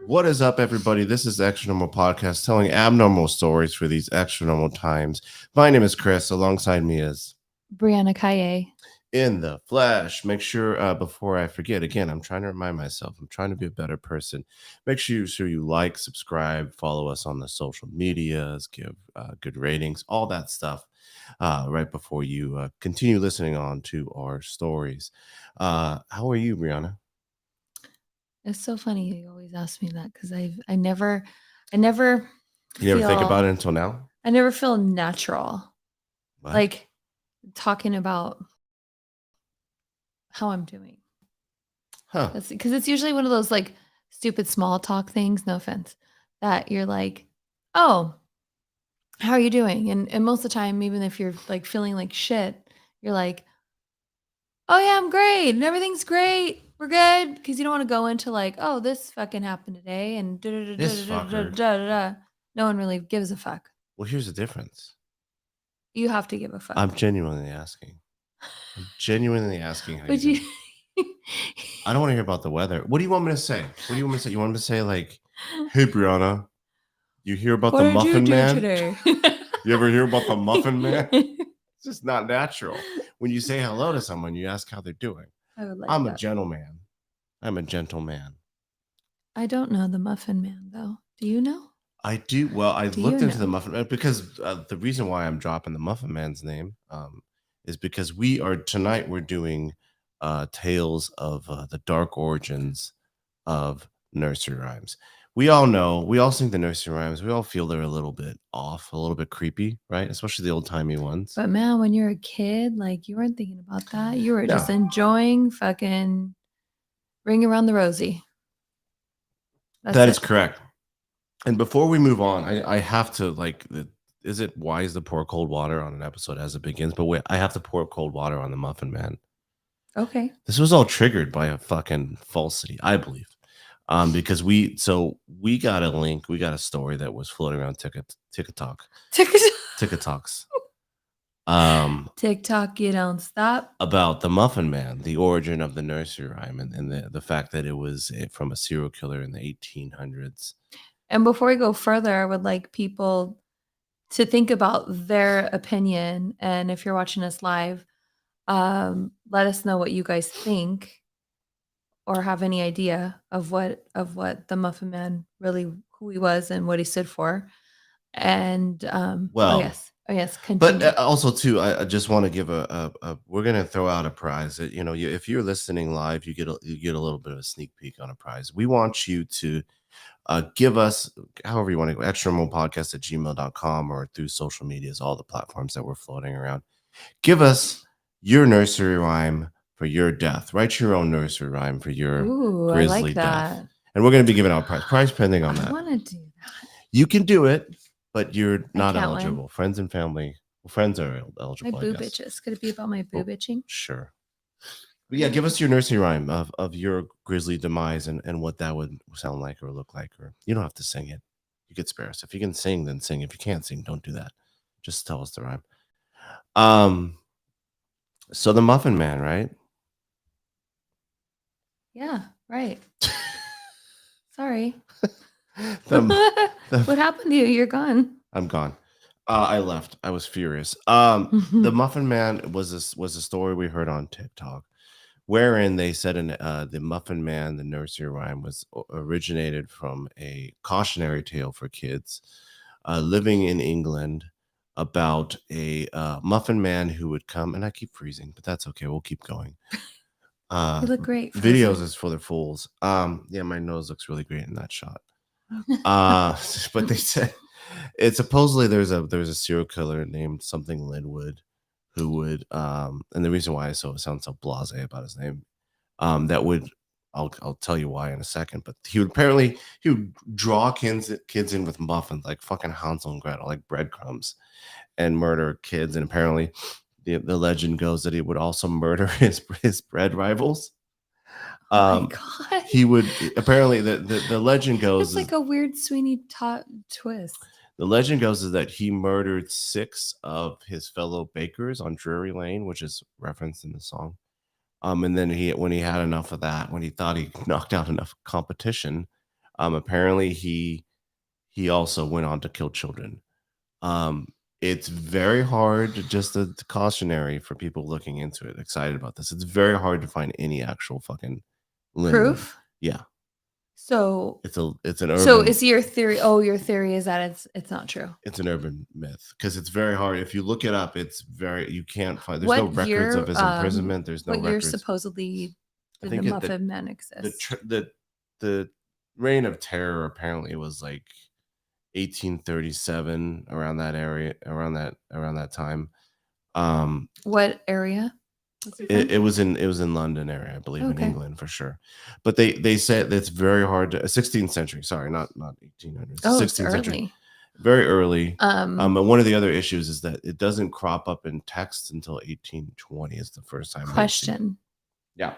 What is up, everybody? This is the Extra Normal Podcast telling abnormal stories for these extra normal times. My name is Chris. Alongside me is Brianna Kaye. In the Flesh. Make sure, before I forget, again, I'm trying to remind myself, I'm trying to be a better person. Make sure you like, subscribe, follow us on the social medias, give good ratings, all that stuff right before you continue listening on to our stories. How are you, Brianna? It's so funny you always ask me that because I never You never think about feel it until now? I never feel natural. What? Like talking about how I'm doing. Huh. Because it's usually one of those like stupid small talk things, no offense, that you're like, oh, how are you doing? And most of the time, even if you're like feeling like shit, you're like, oh yeah, I'm great and everything's great. We're good because you don't want to go into like, oh, this fucking happened today and da da da This da da da fucker. da da. No one really gives a fuck. Well, here's the difference. You have to give a fuck. I'm genuinely asking. I'm genuinely asking how you But you, doing. I don't want to hear about the weather. What do you want me to say? What do you want me to say? You want me to say like, "Hey, Brianna, you hear about what the did you Muffin do Man? today? You ever hear about the Muffin Man?" It's just not natural. When you say hello to someone, you ask how they're doing. I would like I'm a that. gentleman. I'm a gentleman. I don't know the Muffin Man though. Do you know? I do. Well, I Do looked you into the know? Muffin Man because the reason why I'm dropping the Muffin Man's name is because we're doing tales of the dark origins of nursery rhymes. We all know, we all sing the nursery rhymes. We all feel they're a little bit off, a little bit creepy, right? Especially the old timey ones. But man, when you're a kid, like you weren't thinking about that. You were just No. enjoying fucking Ring Around the Rosie. That's That is it. correct. And before we move on, I have to is it wise to pour cold water on an episode as it begins? But wait, I have to pour cold water on the Muffin Man. Okay. This was all triggered by a fucking falsity, I believe. Because we got a link, we got a story that was floating around TikTok. TikToks. TikTok, you don't stop. About the Muffin Man, the origin of the nursery rhyme, and the fact that it was from a serial killer in the 1800s. And before we go further, I would like people to think about their opinion. And if you're watching us live, let us know what you guys think or have any idea of what the Muffin Man really who he was and what he stood for. And Well, oh yes, but continue. also too, I just want to give a we're gonna throw out a prize that if you're listening live, you get a little bit of a sneak peek on a prize. We want you to give us however you want to go extramopodcast@gmail.com or through social medias, all the platforms that we're floating around. Give us your nursery rhyme for your death. Write your own nursery rhyme for your Ooh, I grisly like death. that. And we're going to be giving out prize pending on I that. want to do that. You can do it, but you're I not can't eligible. win. Friends and family. Well, friends are My eligible, I boob guess. itches. Could it be about my boob itching? Sure. But yeah, give us your nursery rhyme of your grisly demise and what that would sound like or look like. Or you don't have to sing it. You could spare us. If you can sing, then sing. If you can't sing, don't do that. Just tell us the rhyme. So the Muffin Man, right? Yeah, right. Sorry. The What happened to you? You're gone. I'm gone. I left. I was furious. The Muffin Man was a story we heard on TikTok, wherein they said the Muffin Man, the nursery rhyme, was originated from a cautionary tale for kids living in England about a Muffin Man who would come, and I keep freezing, but that's okay. We'll keep going. You look great. Videos Frozen. is for the fools. Yeah, my nose looks really great in that shot. But they said it's supposedly there's a serial killer named something Linwood who would and the reason why I sound so blasé about his name that would I'll tell you why in a second, but he would draw kids in with muffins like fucking Hansel and Gretel, like breadcrumbs, and murder kids. And apparently the legend goes that he would also murder his bread rivals. Oh my god. He would apparently the legend goes It's like a weird Sweeney Todd twist. the legend goes is that he murdered 6 of his fellow bakers on Drury Lane, which is referenced in the song. And then when he had enough of that, when he thought he knocked out enough competition, Apparently he also went on to kill children. It's very hard, just a cautionary for people looking into it, excited about this. It's very hard to find any actual fucking Linwood. Proof? Yeah. So it's an urban. So is your theory? Oh, your theory is that it's not true. It's an urban myth because it's very hard. If you look it up, it's very, you can't find. There's no records of his imprisonment. There's no what records. year supposedly did the Muffin Man exist? The reign of terror apparently was like 1837, around that area, around that time. What area? It was in London area, I believe, in England for sure. But they said that's very hard to 16th century. Sorry, not 1800s. Oh, 16th century. Very early. But one of the other issues is that it doesn't crop up in text until 1820 is the first time. Question. Yeah.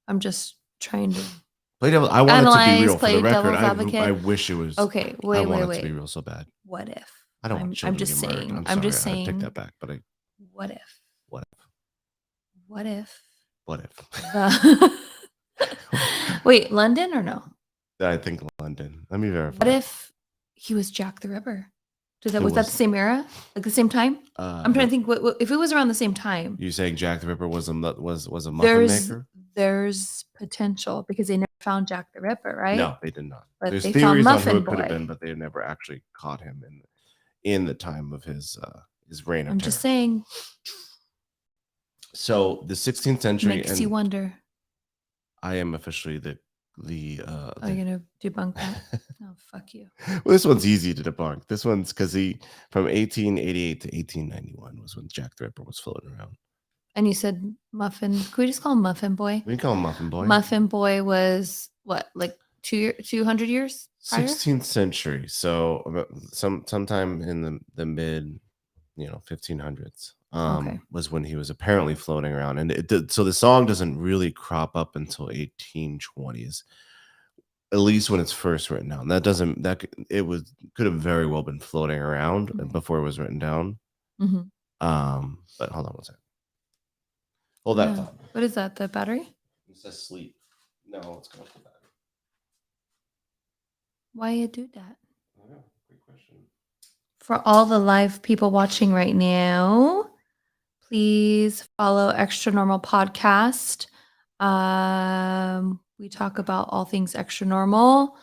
I'm just trying to I want it to be real. For the record, I wish it was. Okay, I want it to be real so bad. What if? I don't want children to get murdered. I'm just saying. I take that back. But what if? What if? What if? What if? Wait, London or no? I think London. Let me verify. What if he was Jack the Ripper? Was that the same era? Like the same time? I'm trying to think. What if it was around the same time? You saying Jack the Ripper was a muffin maker? There's potential because they never found Jack the Ripper, right? No, they did not. But there's they theories found on who it Muffin could have Boy. been, but they never actually caught him in the time of his reign of terror. I'm just saying. So the 16th century makes you wonder. I am officially the. Are you gonna debunk that? Oh, fuck you. Well, this one's easy to debunk. This one's because from 1888 to 1891 was when Jack the Ripper was floating around. And you said Muffin. Can we just call him Muffin Boy? We can call him Muffin Boy. Muffin Boy was what, like 200 years prior? 16th century. So sometime in the mid, 1500s. Was when he was apparently floating around, and so the song doesn't really crop up until 1820s, at least when it's first written down. Could have very well been floating around before it was written down. Mm-hmm. But hold on one second. Hold that thought. What is that? The battery? It says sleep. No, it's going to the battery. Why you do that? I don't know. Great question. For all the live people watching right now, please follow Extra Normal Podcast. We talk about all things extra normal,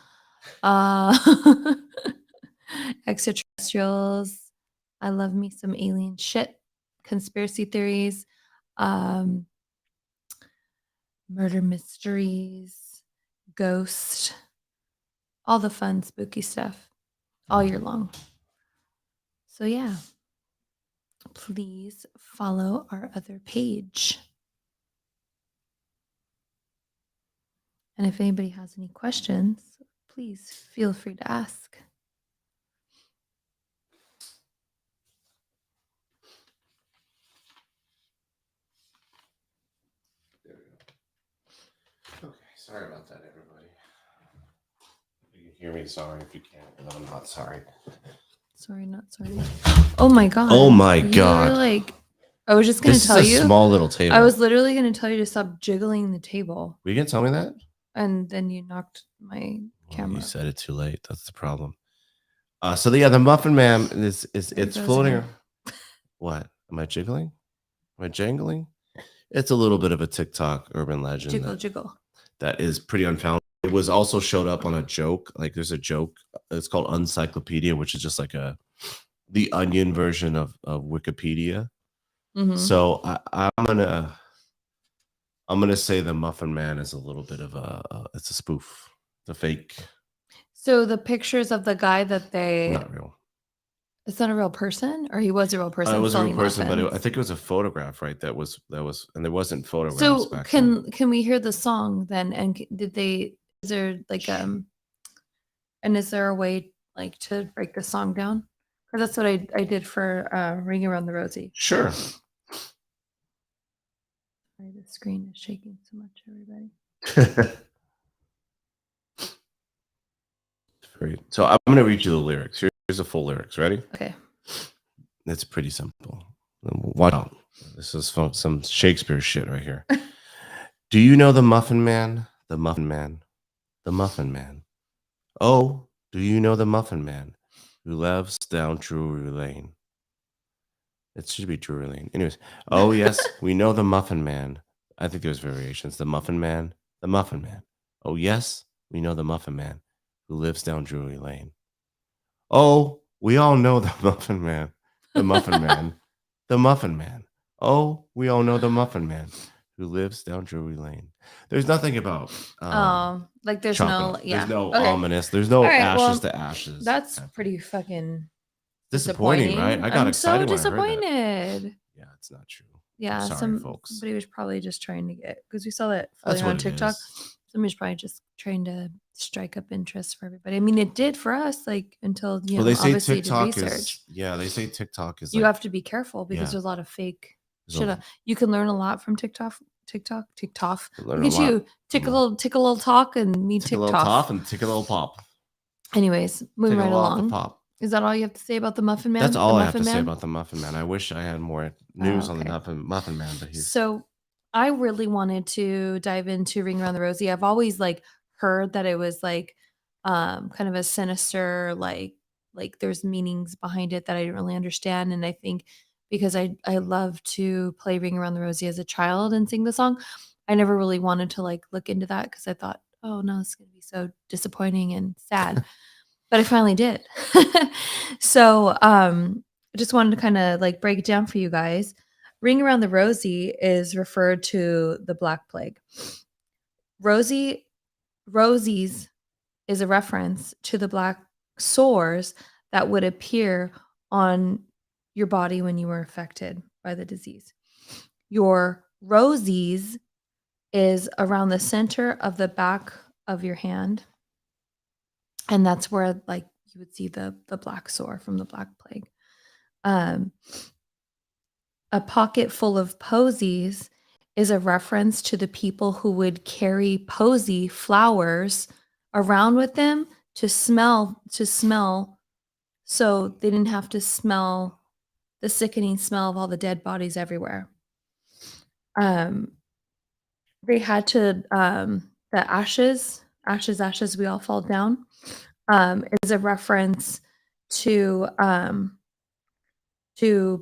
extraterrestrials. I love me some alien shit, conspiracy theories, murder mysteries, ghost, all the fun, spooky stuff all year long. So yeah, please follow our other page. And if anybody has any questions, please feel free to ask. There we go. Okay, sorry about that, everybody. You can hear me. Sorry if you can't, but I'm not sorry. Sorry, not sorry. Oh my god. Oh my god. I was just going to tell you. This is a small little table. I was literally going to tell you to stop jiggling the table. Were you going to tell me that? And then you knocked my camera. You said it too late. That's the problem. So the Muffin Man it's floating. What? Am I jiggling? Am I jangling? It's a little bit of a TikTok urban legend. Jiggle. That is pretty unfounded. It was also showed up on a joke. Like there's a joke. It's called Encyclopedia, which is just like the Onion version of Wikipedia. Mm-hmm. So I'm gonna say the Muffin Man is a little bit of it's a spoof, the fake. So the pictures of the guy that not real. It's not a real person, or he was a real person. It was a real person, but I think it was a photograph, right? That was, and there wasn't photographs. So back can then. We hear the song then? And is there like and is there a way like to break the song down? Because that's what I did for Ring Around the Rosie. Sure. Sorry, the screen is shaking so much, everybody. So I'm going to read you the lyrics. Here's the full lyrics. Ready? Okay. It's pretty simple. Watch out. This is some Shakespeare shit right here. Do you know the Muffin Man? The Muffin Man. The Muffin Man. Oh, do you know the Muffin Man who lives down Drury Lane? It should be Drury Lane. Anyways, oh yes, we know the Muffin Man. I think there's variations. The Muffin Man, the Muffin Man. Oh yes, we know the Muffin Man who lives down Drury Lane. Oh, we all know the Muffin Man, the Muffin Man, the Muffin Man. Oh, we all know the Muffin Man who lives down Drury Lane. There's nothing about Like there's chopping no, up. There's yeah. no Okay. ominous. There's All no right. ashes Well, to ashes. that's Type thing. pretty fucking Disappointing, right? disappointing. I got I'm so excited when I heard that. disappointed. Yeah, it's not true. I'm Yeah, sorry, folks. somebody was probably just trying to get, because we saw that That's floating around what it TikTok. is. Somebody's probably just trying to strike up interest for everybody. I mean, it did for us, like until Well, they say obviously did TikTok research. they say TikTok is You like, have to be careful because yeah, there's a lot of fake there's shit. You can learn a lot from TikTok. TikTok. learn Look a at lot you, from tick a little talk, and me tick a little TikTok. top and tick a little pop. Anyways, moving Take a right little off the along. pop. Is that all you have to say about the Muffin Man? That's all the I have to Muffin say Man? about the Muffin Man. I wish I had more news on the Okay. Muffin Man, but he's So I really wanted to dive into Ring Around the Rosie. I've always like heard that it was like kind of a sinister, like there's meanings behind it that I didn't really understand. And I think because I love to play Ring Around the Rosie as a child and sing the song, I never really wanted to like look into that because I thought, oh no, it's gonna be so disappointing and sad. But I finally did. So I just wanted to kind of like break it down for you guys. Ring Around the Rosie is referred to the Black Plague. Rosie Rosies is a reference to the black sores that would appear on your body when you were affected by the disease. Your rosies is around the center of the back of your hand, and that's where like you would see the black sore from the Black Plague. Um, a pocket full of posies is a reference to the people who would carry posy flowers around with them to smell so they didn't have to smell the sickening smell of all the dead bodies everywhere. Um, they had to the ashes we all fall down is a reference to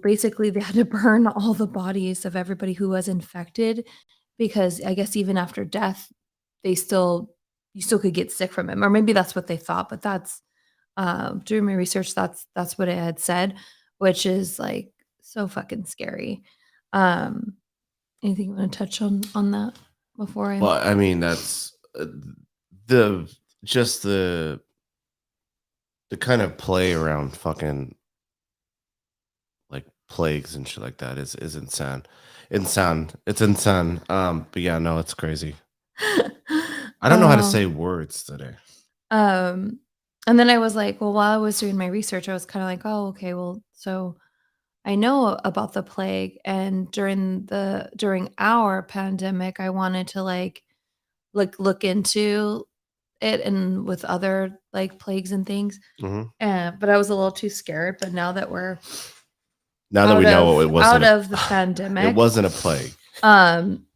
basically they had to burn all the bodies of everybody who was infected because I guess even after death, they still you still could get sick from it, or maybe that's what they thought. But that's during my research, that's what it had said, which is like so fucking scary. Um, anything you want to touch on that before I? well, I mean, that's the just the kind of play around fucking like plagues and shit like that is insane. Insane. It's insane. But yeah, no, it's crazy. I don't know how to say words today. Um, and then I was like, well, while I was doing my research, I was kind of like, oh, okay, well, so I know about the plague, and during our pandemic, I wanted to like look into it and with other like plagues and things. Mhm. But I was a little too scared. But now that we're Now that we know it out wasn't of the a it pandemic, wasn't a plague. um,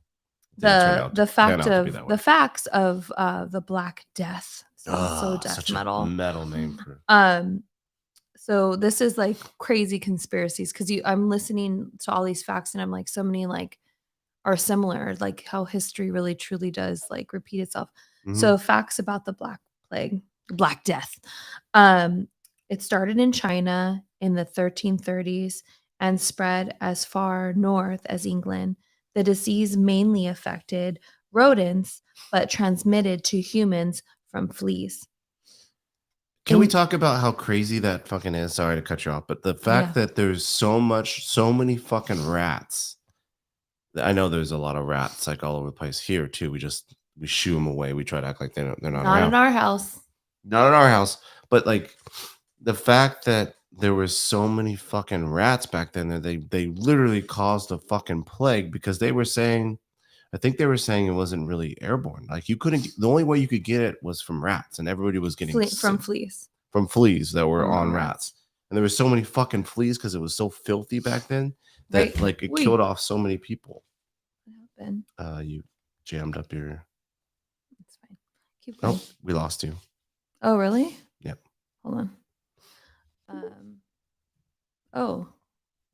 It didn't turn out the pan fact out to be of that way. the facts of the Black Death sounds so death Such a metal. metal name for Um, so this is like crazy conspiracies because I'm listening to all these facts and I'm like, so many like are similar, like how history really truly does like repeat itself. Mhm. So facts about the Black Plague, Black Death. Um, it started in China in the 1330s and spread as far north as England. The disease mainly affected rodents, but transmitted to humans from fleas. Can we talk about how crazy that fucking is? Sorry to cut you off, but the Yeah. fact that there's so many fucking rats. I know there's a lot of rats like all over the place here too. We shoo them away. We try to act like they're not Not in around. our house. Not in our house, but like the fact that there was so many fucking rats back then that they literally caused a fucking plague because they were saying I think they were saying it wasn't really airborne. Like you couldn't the only way you could get it was from rats and everybody was getting From sick fleas. from fleas that were From on rats. rats. And there were so many fucking fleas because it was so filthy back then that Right. like it Wait. killed off so many people. What happened? You jammed up your It's fine. Keep going. oh, we lost you. Oh, really? Yep. Hold on. Oh,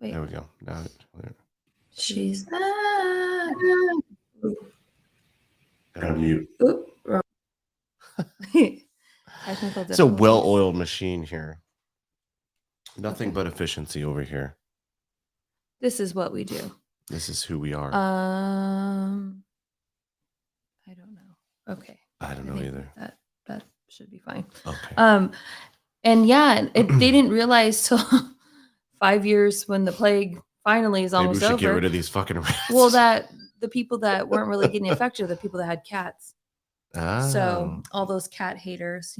wait. There we go. Now She's back. gotta mute. Oop, wrong. Technical It's a difficulties. well-oiled machine here. Nothing but efficiency over here. This is what we do. This is who we are. I don't know. Okay. I don't know either. That should be fine. Okay. And yeah, they didn't realize till 5 years when the plague finally is almost over. Maybe we should get rid of these fucking rats. Well, that the people that weren't really getting affected are the people that had cats. Oh. So all those cat haters,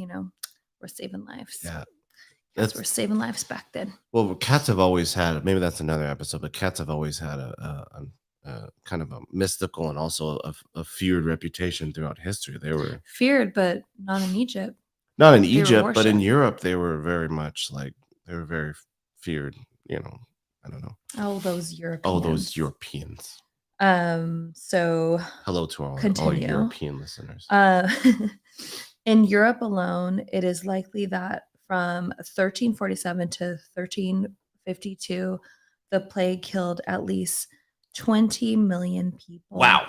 were saving lives. Yeah. Cats were saving lives back then. Well, cats have always had, maybe that's another episode, but cats have always had a kind of a mystical and also a feared reputation throughout history. They were feared, but not in Egypt. Not in Egypt, but in Europe, they were very much they were very feared. I don't know. Oh, those Europeans. Oh, those Europeans. So hello to all European listeners. In Europe alone, it is likely that from 1347 to 1352, the plague killed at least 20 million people. Wow.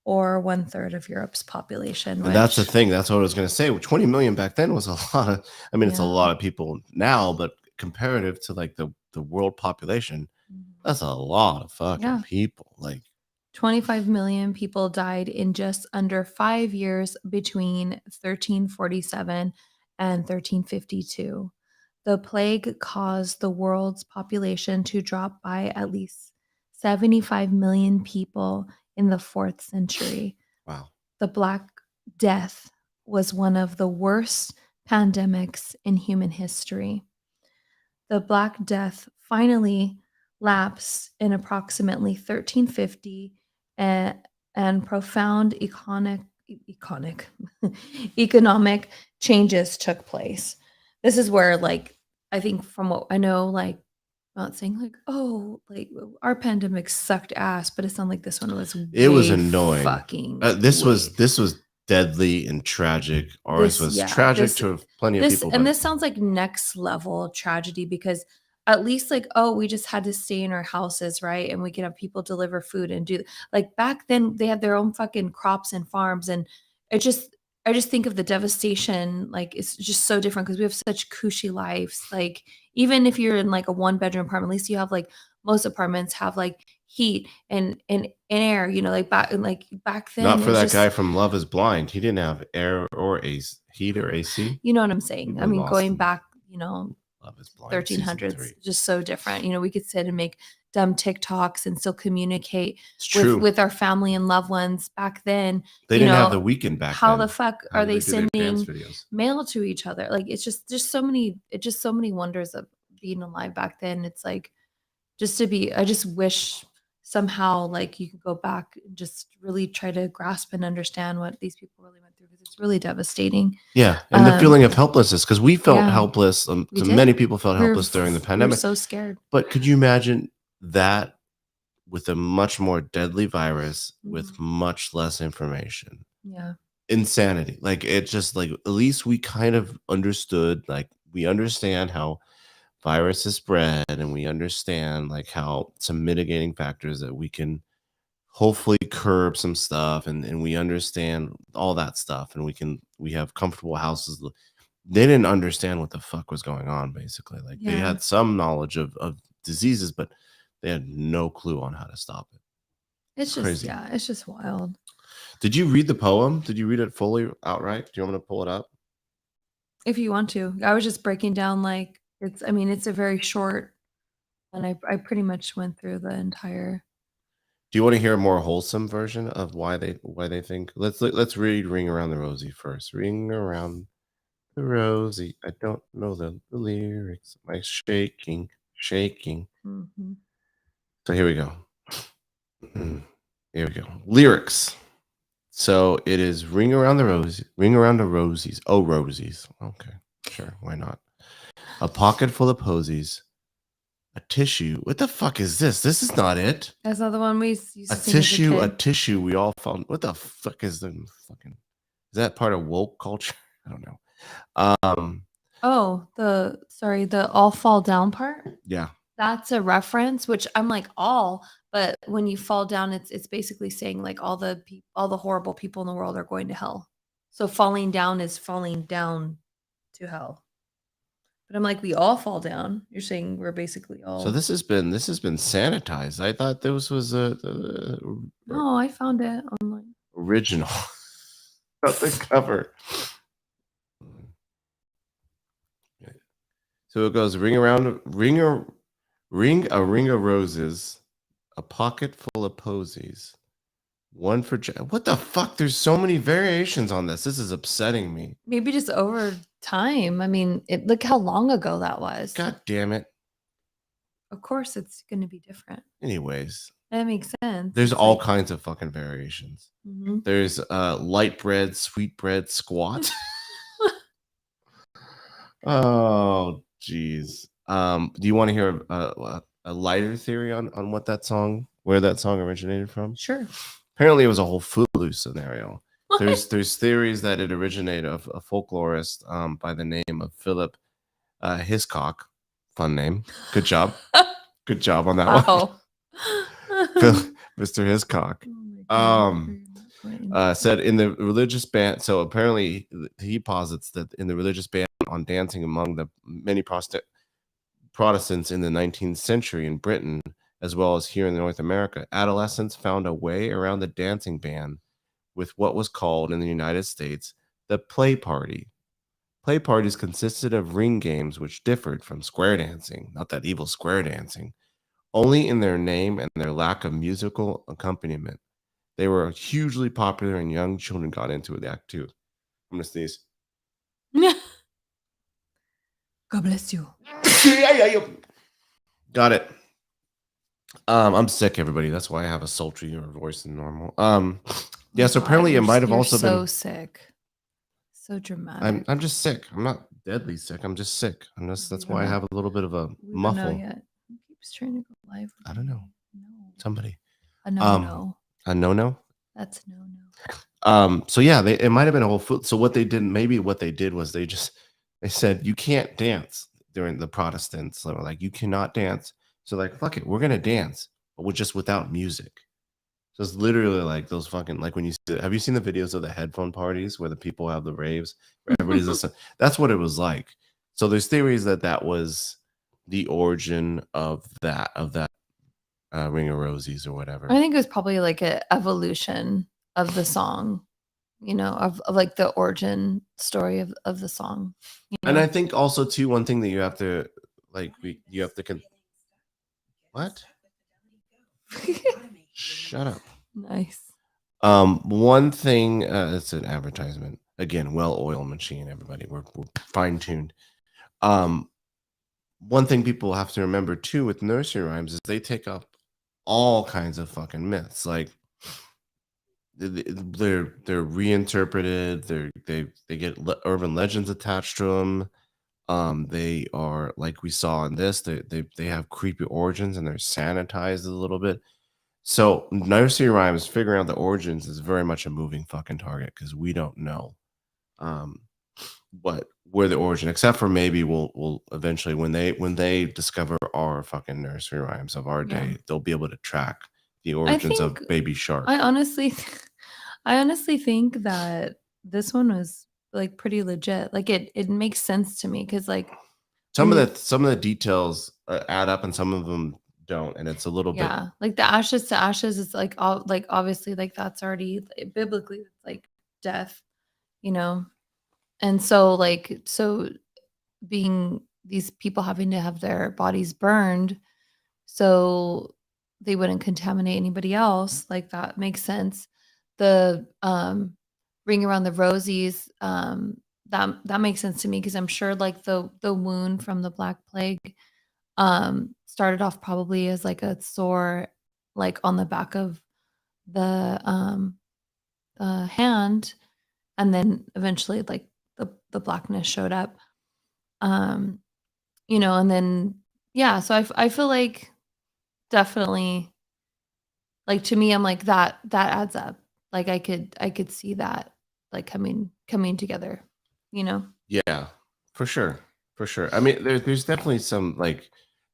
Or 1/3 of Europe's population. And that's the thing. That's what I was going to say. 20 million back then was a lot of, it's a lot of people now, but comparative to the world population, that's a lot of fucking people. 25 million people died in just under 5 years between 1347 and 1352. The plague caused the world's population to drop by at least 75 million people in the 4th century. Wow. The Black Death was one of the worst pandemics in human history. The Black Death finally lapsed in approximately 1350 and profound economic changes took place. This is where, I think from what I know, not saying our pandemic sucked ass, but it sounded like this one was it was annoying. Fucking this was deadly and tragic. Ours was tragic to plenty of people. And this sounds like next level tragedy because at least we just had to stay in our houses, right? And we could have people deliver food and do back then they had their own fucking crops and farms. And I just think of the devastation. It's just so different because we have such cushy lives. Even if you're in a 1-bedroom apartment, at least you have most apartments have heat and air, back then. Not for that guy from Love is Blind. He didn't have air or heat or AC. You know what I'm saying? I mean, going back, Love is Blind, 1300s, just so different. We could sit and make dumb TikToks and still communicate with our family and loved ones. Back then, they didn't have the weekend back how then. the fuck are they sending mail to each other? It's just so many wonders of being alive back then. It's I just wish somehow you could go back and just really try to grasp and understand what these people really went through because it's really devastating. Yeah, and the feeling of helplessness because we felt helpless. Many people felt helpless during the pandemic. We were so scared. But could you imagine that with a much more deadly virus with much less information? Yeah, insanity. It's just at least we kind of understood. We understand how viruses spread, and we understand how some mitigating factors that we can hopefully curb some stuff, and we understand all that stuff, and we have comfortable houses. They didn't understand what the fuck was going on, basically. They had some knowledge of diseases, but they had no clue on how to stop it. It's just crazy. It's just wild. Did you read the poem? Did you read it fully outright? Do you want me to pull it up? If you want to. I was just breaking down it's a very short, and I pretty much went through the entire. Do you want to hear a more wholesome version of why they think? Let's read "Ring Around the Rosie" first. Ring around the Rosie. I don't know the lyrics. My shaking. Mm-hmm. So here we go. Here we go. Lyrics. So it is "Ring around the roses, ring around the rosies. Oh, rosies. Okay, sure, why not? A pocket full of posies, a tissue. What the fuck is this? This is not it. That's not the one we used to sing a tissue we all found. What the fuck is the fucking? Is that part of woke culture? I don't know. Oh, the all fall down part? Yeah. That's a reference, which I'm like, all, but when you fall down, it's basically saying like all the horrible people in the world are going to hell. So falling down is falling down to hell. But I'm like, we all fall down. You're saying we're basically So all. this has been sanitized. I thought this was a No, I found it online. original. Not the cover. So it goes ring a ring of roses, a pocket full of posies, one for what the fuck? There's so many variations on this. This is upsetting me. Maybe just over time. I mean, look how long ago that was. God damn it. Of course, it's going to be different. Anyways, That makes sense. there's It's all like, kinds of fucking variations. mhm. There's light bread, sweet bread, squat. Oh, jeez. Do you want to hear a lighter theory on what that song, where that song originated from? Sure. Apparently, it was a whole Footloose scenario. What? There's theories that it originated of a folklorist by the name of Philip Hiscock. Fun name. Good job. Good job on that one. Wow. Mr. Hiscock. Oh my God. Said in the religious ban. So apparently, he posits that in the religious ban on dancing among the many Protestants in the 19th century in Britain, as well as here in North America, adolescents found a way around the dancing ban with what was called in the United States the play party. Play parties consisted of ring games which differed from square dancing, not that evil square dancing, only in their name and their lack of musical accompaniment. They were hugely popular and young children got into the act too. I'm gonna sneeze. God bless you. Got it. I'm sick, everybody. That's why I have a sultrier voice than normal. Yeah, so God, apparently it might have you're also so been. sick. So dramatic. I'm just sick. I'm not deadly sick. I'm just sick. That's don't why I know. have a little bit of a We don't know muffle. yet. Who keeps trying to go live? I don't know. No. Somebody. A no. A no. That's no. So yeah, it might have been a whole foot. So what they did, maybe what they did was they said you can't dance during the Protestants. So like you cannot dance. So like fuck it, we're gonna dance, but we're just without music. So it's literally like those fucking like when have you seen the videos of the headphone parties where the people have the raves where everybody's listening? That's what it was like. So there's theories that was the origin of that Ring of Rosies or whatever. I think it was probably like an evolution of the song, of like the origin story of the song. And I think also too, one thing that you have to what? Shut up. Nice. One thing, it's an advertisement. Again, well-oiled machine, everybody. We're fine-tuned. One thing people have to remember too with nursery rhymes is they take up all kinds of fucking myths. Like they're reinterpreted. They get urban legends attached to them. They are like we saw in this. They have creepy origins and they're sanitized a little bit. So nursery rhymes figuring out the origins is very much a moving fucking target because we don't know where the origin, except for maybe we'll eventually when they discover our fucking nursery rhymes of our day, they'll be able to track the origins of Baby Shark. I honestly think that this one was like pretty legit. Like it makes sense to me because like some of the details add up and some of them don't, and it's a little bit like the ashes to ashes is like all like obviously like that's already biblically it's like death, and so being these people having to have their bodies burned so they wouldn't contaminate anybody else, like that makes sense. The ring around the rosies, that makes sense to me because I'm sure like the wound from the Black Plague started off probably as like a sore like on the back of the hand, and then eventually like the blackness showed up. And then so I feel like definitely like to me I'm like that adds up. Like I could see that like coming together, you know. Yeah, for sure, for sure. I mean, there's definitely some like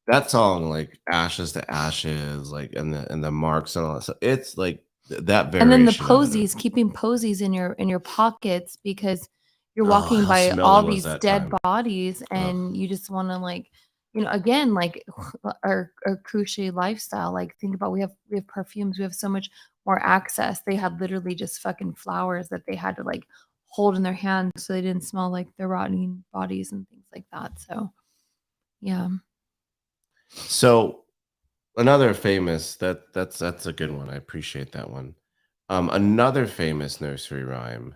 that song, like "Ashes to Ashes," like and the marks and all that stuff. It's like that And then the variation of it. posies, keeping posies in your pockets because you're Oh, walking how by smelly all was these that dead time? bodies Oh, and you just wanna, like, again, like, our crucial lifestyle, like, think about we have perfumes, we have so much more access. They had literally just fucking flowers that they had to, like, hold in their hands so they didn't smell like the rotting bodies and things like that, so, yeah. so another famous that's a good one. I appreciate that one. Another famous nursery rhyme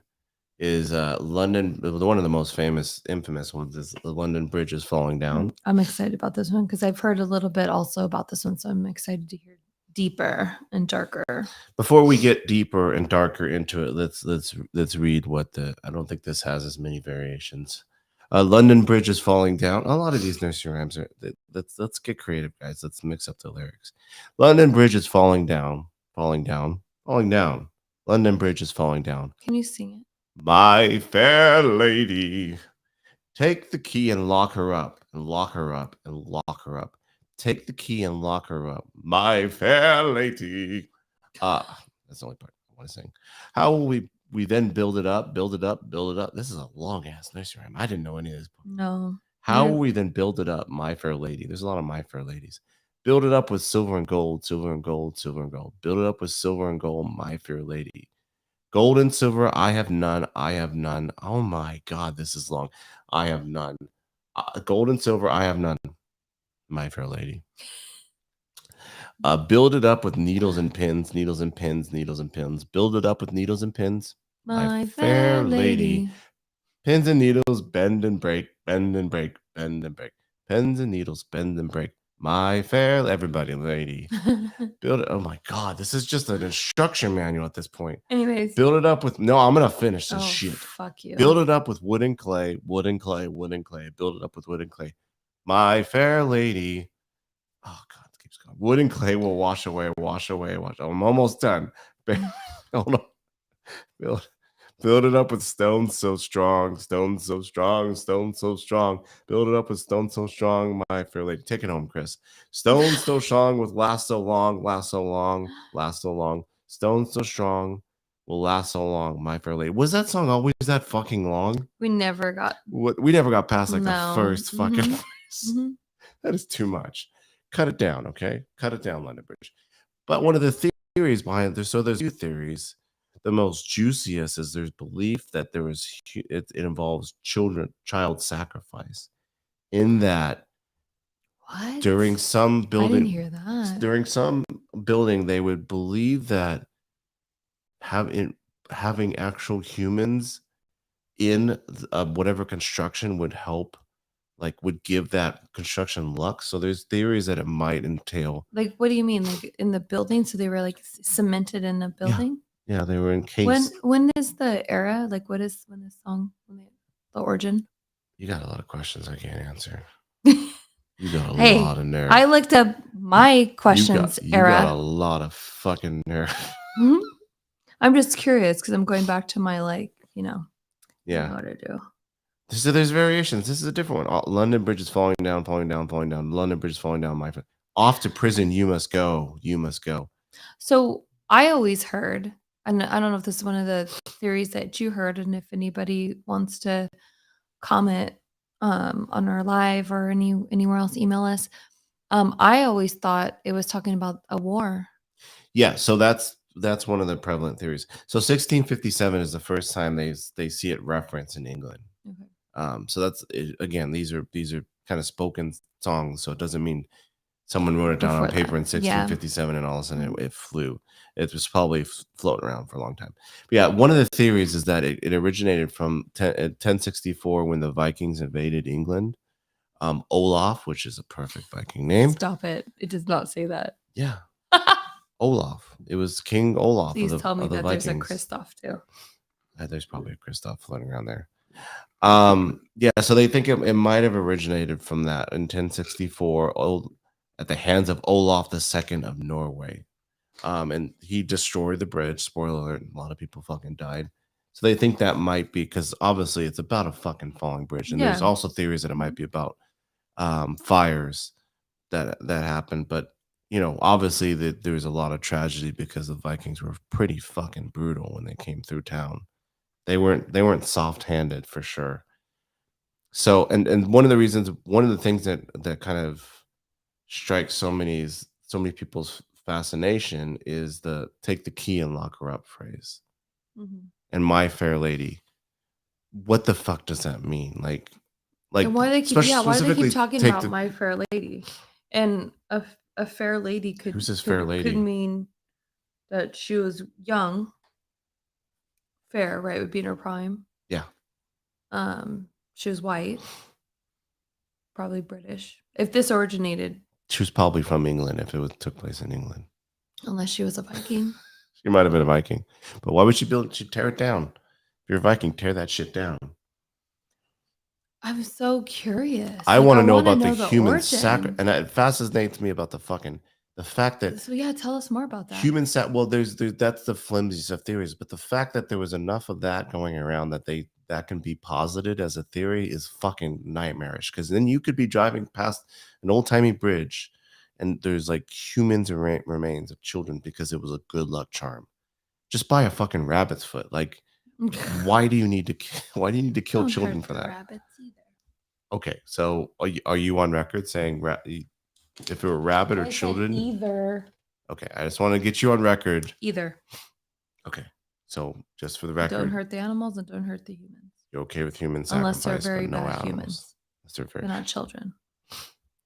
is London. One of the most famous, infamous ones is the London Bridge is falling down. I'm excited about this one because 'cause I've heard a little bit also about this one, so I'm excited to hear deeper and darker. Before we get deeper and darker into it, let's read what the. I don't think this has as many variations. London Bridge is falling down. A lot of these nursery rhymes are. Let's get creative, guys. Let's mix up the lyrics. London Bridge is falling down, falling down, falling down. London Bridge is falling down. Can you sing it? My fair lady, take the key and lock her up, and lock her up, and lock her up. Take the key and lock her up, my fair lady. That's the only part I want to sing. How will we then build it up, build it up, build it up? This is a long ass nursery rhyme. I didn't know any of this. No. How will we then build it up, my fair lady? There's a lot of my fair ladies. Build it up with silver and gold, silver and gold, silver and gold. Build it up with silver and gold, my fair lady. Gold and silver, I have none. I have none. Oh my God, this is long. I have none. Gold and silver, I have none. My fair lady. Build it up with needles and pins, needles and pins, needles and pins. Build it up with needles and pins. My fair lady. Pins and needles bend and break, bend and break, bend and break. Pins and needles bend and break. My fair everybody lady. Build it. Oh my God, this is just an instruction manual at this point. Anyways. Build it up with no, I'm gonna finish this shit. Fuck you. Build it up with wood and clay, wood and clay, wood and clay. Build it up with wood and clay. My fair lady. Oh God, it keeps going. Wood and clay will wash away, wash away, wash. I'm almost done. Hold on. Build it up with stones so strong, stones so strong, stones so strong. Build it up with stones so strong, my fair lady. Take it home, Chris. Stones so strong with last so long, last so long, last so long. Stones so strong will last so long, my fair lady. Was that song always that fucking long? We never got We never got past like the first fucking verse. Mhm. That is too much. Cut it down, okay? Cut it down, London Bridge. But one of the theories behind this, so there's two theories. The most juiciest is there's belief that there was it involves child sacrifice. In that What? during some I didn't building hear that. during some building they would believe that having actual humans in whatever construction would help, like would give that construction luck. So there's theories that it might entail. Like, what do you mean? Like, in the building? So they were, like, cemented in a building? Yeah, they were encased. When is the era? Like, what is when this song the origin? You got a lot of questions I can't answer. You got a Hey, lot of nerve. I looked up my questions You got a era. lot of fucking nerve. Mhm. I'm just curious because I'm going back to my, like, I know Yeah. what to do. So there's variations. This is a different one. London Bridge is falling down, falling down, falling down. London Bridge is falling down, my friend. Off to prison, you must go. You must go. So I always heard, and I don't know if this is one of the theories that you heard, and if anybody wants to comment on our live or anywhere else, email us. I always thought it was talking about a war. Yeah, so that's one of the prevalent theories. So 1657 is the first time they see it referenced in England. Okay. So that's again, these are kind of spoken songs, so it doesn't mean someone wrote it down on Before paper that, in yeah. 1657 and all of a sudden it flew. It was probably floating around for a long time. But yeah, one of the theories is that it originated from 1064 when the Vikings invaded England. Olaf, which is a perfect Viking name. Stop it. It does not say that. Yeah. Olaf. It was King Olaf. Please tell me of the that Vikings. there's a Christoph too. There's probably a Christoph floating around there. Yeah, so they think it might have originated from that in 1064 at the hands of Olaf II of Norway. And he destroyed the bridge. Spoiler alert, a lot of people fucking died. So they think that might be because obviously it's about a fucking falling bridge, and there's Yeah. also theories that it might be about fires that happened. But obviously there was a lot of tragedy because the Vikings were pretty fucking brutal when they came through town. They weren't soft-handed for sure. So and one of the things that kind of strikes so many people's fascination is the "take the key and lock her up" phrase. Mhm. And My Fair Lady. What the fuck does that mean? And why why do they keep specifically talking take about the My Fair Lady? And a fair lady who's this fair could lady? mean that she was young, fair, right? Would be in her prime. Yeah. She was white, probably British. If this originated, She was probably from England if took place in England. unless she was a Viking. She might have been a Viking. But why would she'd tear it down? If you're a Viking, tear that shit down. I'm so curious. I Like, want I to know want to about the know the human sacrifice, origin. and it fascinates me about the fact that So yeah, tell us more about that. well, that's the flimsiest of theories, but the fact that there was enough of that going around that can be posited as a theory is fucking nightmarish. Because then you could be driving past an old timey bridge, and there's like humans and remains of children because it was a good luck charm. Just buy a fucking rabbit's foot. Like, why do you need to kill Don't children hurt for the that? rabbits either. Okay, so are you on record saying if it were rabbit or I said children? either. Okay, I just want to get you on record. Either. Okay, so just for the Don't record, hurt the animals and don't hurt the humans. you're okay with human Unless they're sacrifice, very but no bad animals. humans. Unless they're They're not children.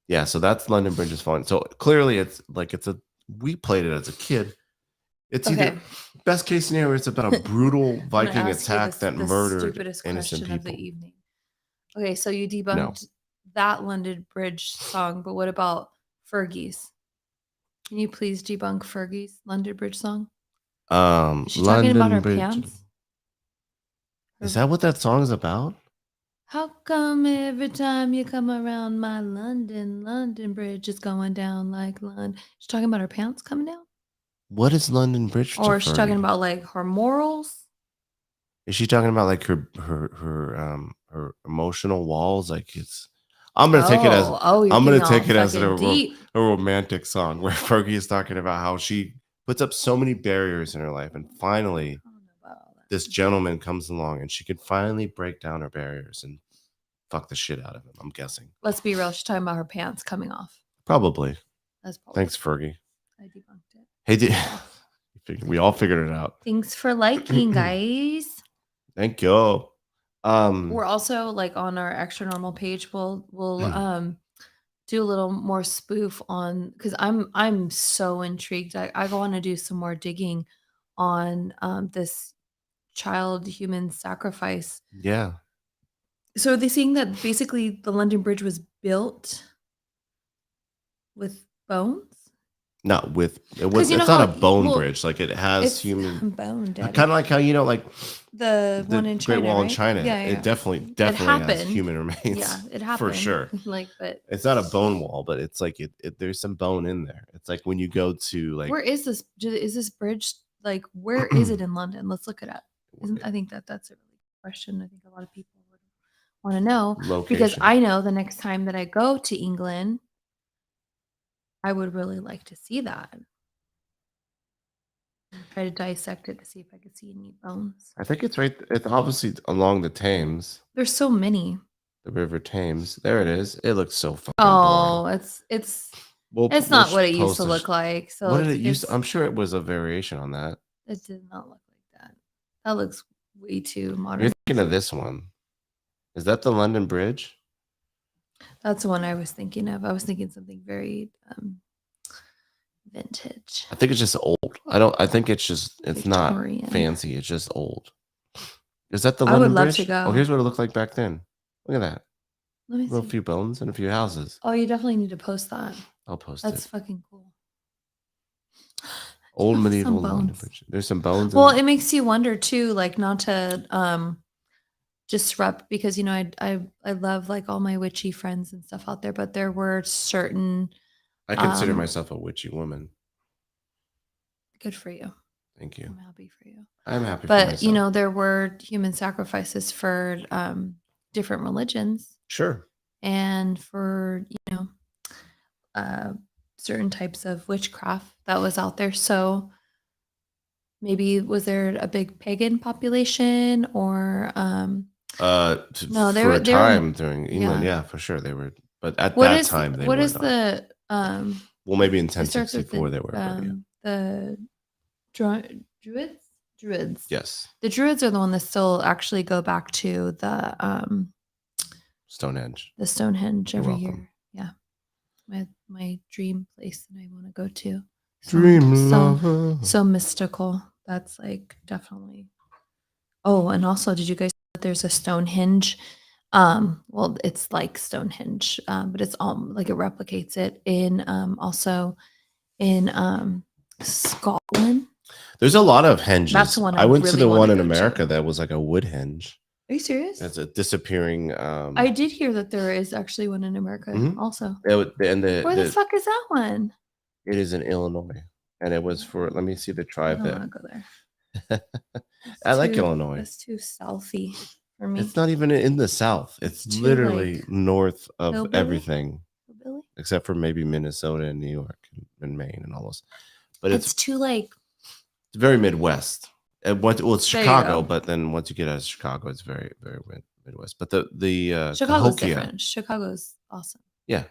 Yeah, so that's London Bridge is falling. So clearly, we played it as a kid. It's Okay. either best case scenario, it's about a brutal I'm gonna Viking ask you attack that the murdered stupidest innocent question of people. the evening. Okay, so you No, debunked that London Bridge song, but what about Fergie's? Can you please debunk Fergie's London Bridge song? Is she talking about her Bridge. pants? Is that what that song is about? How come every time you come around my London Bridge is going down like London? She's talking about her pants coming down? What is London Bridge to Or is she talking Fergie? about like her morals? Is she talking about like her emotional walls? Like I'm gonna take it as you're I'm gonna getting all take it as fucking deep. a romantic song where Fergie is talking about how she puts up so many barriers in her life, and finally I don't know about all that. this gentleman comes along and she can finally break down her barriers and fuck the shit out of him. I'm guessing. Let's be real. She's talking about her pants coming off. Probably. That's probably. Thanks, Fergie. I debunked it. Hey, we all figured it out. Thanks for liking, guys. Thank you. We're also like on our extra normal page. We'll do a little more spoof on because I'm so intrigued. I want to do some more digging on this child human sacrifice. Yeah. So are they saying that basically the London Bridge was built with bones? Not with it 'Cause was. you know It's not a how- bone well, bridge. Like it has It's human. bone, Kind Daddy. of like how like The one in China, Great Wall in right? China. Yeah, It yeah. definitely It has happened. human remains. Yeah, it happened for sure. Like, but It's not a bone wall, but it's like there's some bone in there. It's like when you go to like where is this? Is this bridge like where is it in London? Let's look it up. I think that's a really good question. I think a lot of people would want to know because location. I know the next time that I go to England, I would really like to see that. Try to dissect it to see if I could see any bones. I think it's right. It's obviously along the Thames, There's so many. the River Thames. There it is. It looks so fucking Oh, boring. it's We'll not what it used post to a look like. So what did it used? I'm sure it was a variation on that. It did not look like that. That looks way too modern. You're thinking of this one. Is that the London Bridge? That's the one I was thinking of. I was thinking something very vintage. I think it's just old. I think it's Victorian. not fancy. It's just old. Is that the I London would love Bridge? to go. Oh, here's what it looked like back then. Look at that. Let me A see. few bones and a few houses. Oh, you definitely need to post that. I'll post That's it. fucking cool. Old Oh, medieval some London bones. Bridge. There's some bones. Well, it makes you wonder too, like not to disrupt because I love like all my witchy friends and stuff out there, but there were certain I consider myself a witchy woman. good for you. Thank you. I'm happy for you. I'm happy for But, myself. there were human sacrifices for different religions Sure. and for, uh, certain types of witchcraft that was out there. So maybe was there a big pagan population or no, For a they were time during England, yeah. yeah, for sure they were. But at What that is time, they what were is not. the Well, maybe in it starts with 1064 they were, but yeah. the druids? Druids. Yes. The druids are the one that still actually go back to Stonehenge. the Stonehenge You're every welcome. year. Yeah. My dream place that I want to go to. Dream lover. So mystical. That's like definitely. Oh, and also, did you guys know that there's a Stonehenge? Well, it's like Stonehenge, but it's all like it replicates it in also in Scotland. There's a lot of henges. That's the one I I went to really the wanna one in go to. America that was like a wood henge. Are you serious? That's a disappearing. I did hear that there is actually one in America also. And Where the fuck is that one? it is in Illinois, and it was for. Let me see the I tribe don't that. want to go there. I like Illinois. That's too stealthy for me. It's not even in the South. It's It's too, literally like, north of hillbilly? everything, Hillbilly? except for maybe Minnesota and New York and Maine and all those. But It's too like it's very Midwest. And it's There you Chicago, go. but then once you get out of Chicago, it's very, very Midwest. But the Chicago's Cahokia, different. Chicago's awesome. yeah,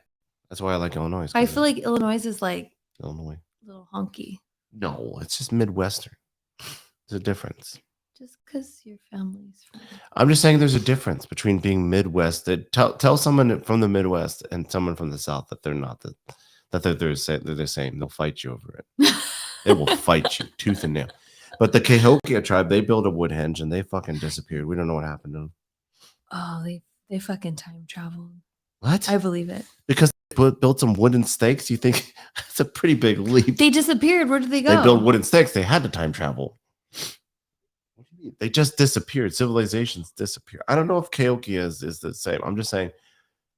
that's why I like Illinois. I feel like Illinois is like Illinois. a little honky. No, it's just Midwestern. There's a difference. Just because your family's from. I'm just saying there's a difference between being Midwest. Tell someone from the Midwest and someone from the South that they're not that they're the same. They'll fight you over it. They will fight you tooth and nail. But the Cahokia tribe, they built a wood henge and they fucking disappeared. We don't know what happened to them. Oh, they fucking time traveled. What? I believe it. Because they built some wooden stakes. You think that's a pretty big leap? They disappeared. Where did they go? They built wooden stakes. They had to time travel. What do you mean? They just disappeared. Civilizations disappear. I don't know if Cahokia is the same. I'm just saying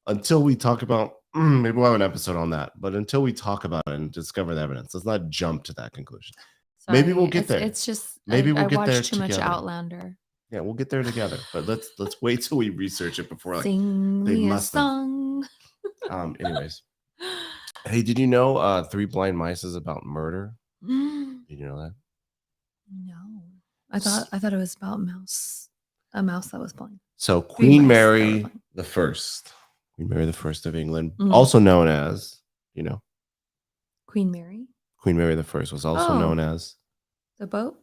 until we talk about maybe we'll have an episode on that. But until we talk about it and discover the evidence, let's not jump to that conclusion. Sorry, maybe we'll get there. It's just maybe we'll I get there watched too much together. Outlander. Yeah, we'll get there together. But let's wait till we research it before Sing they me a must have. song. Anyways. Hey, did you know 3 Blind Mice is about murder? Did you know that? No. I thought it was about a mouse that was blind. So Queen Mary the First. Queen Mary the First of England, also known as, Queen Mary? Queen Mary the First was also known as the boat?